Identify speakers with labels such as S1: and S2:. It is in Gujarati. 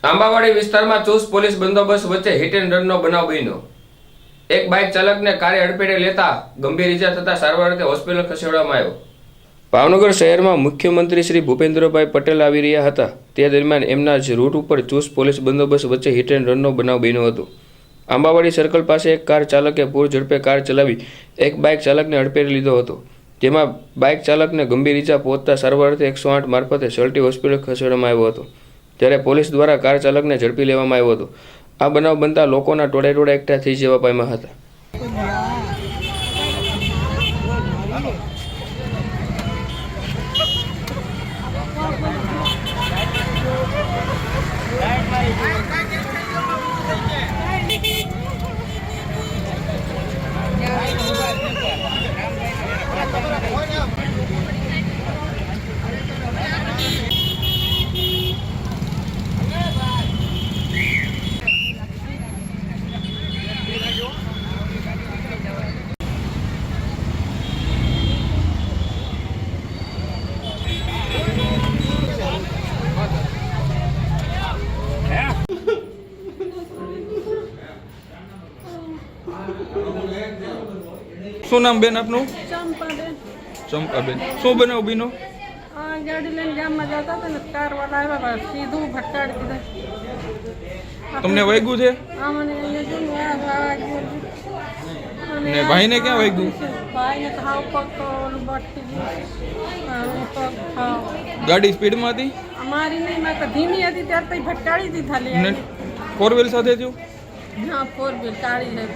S1: આંબાવાડી વિસ્તારમાં ચુસ્ત પોલીસ બંદોબસ્ત વચ્ચે હિટ એન્ડ રનનો બનાવ બન્યો। એક બાઇક ચાલકને કારે અડફેટે લેતા ગંભીર ઇજા થતા સારવાર અર્થે હોસ્પિટલ ખસેડવામાં આવ્યો। ભાવનગર શહેરમાં મુખ્યમંત્રી શ્રી ભૂપેન્દ્રભાઈ પટેલ આવી રહ્યા હતા તે દરમિયાન એમના જ રૂટ ઉપર ચુસ્ત પોલીસ બંદોબસ્ત વચ્ચે હિટ એન્ડ રનનો બનાવ બન્યો હતો। આંબાવાડી સર્કલ પાસે એક કાર ચાલકે પૂર ઝડપે કાર ચલાવી એક બાઇક ચાલકને અડફેટે લીધો હતો, જેમાં બાઇક ચાલકને ગંભીર ઇજા પહોંચતા સારવાર અર્થે 108 મારફતે સલટી હોસ્પિટલ ખસેડવામાં આવ્યો હતો, ત્યારે પોલીસ દ્વારા કાર ચાલકને ઝડપી લેવામાં આવ્યો હતો। આ બનાવ બનતા લોકોના ટોળે એકઠા થઈ જવા પામ્યા હતા।
S2: શું નામ બેન આપનું?
S3: ચંપાબેન।
S2: ચંપાબેન, શું બનાવ બીનો?
S3: ગાડી લઈને ગામમાં જતા હતા ને કાર વાળા આવ્યા, સીધું ભટકાડી દીધા।
S2: તમને વાગ્યું છે?
S3: આ મને અહીંયા જો
S2: ને ભાઈને ક્યાં વાગ્યું?
S3: ભાઈને તો હાવ પગ ઓલું બટકી ગયું।
S2: ગાડી સ્પીડમાં હતી?
S3: અમારી નહીં, માં તો ધીમી હતી ત્યારે તો ભટકાડી દીધા લે।
S2: ફોર વ્હીલ સાથે થયું?
S3: હા, 4 વ્હીલ કાળી છે।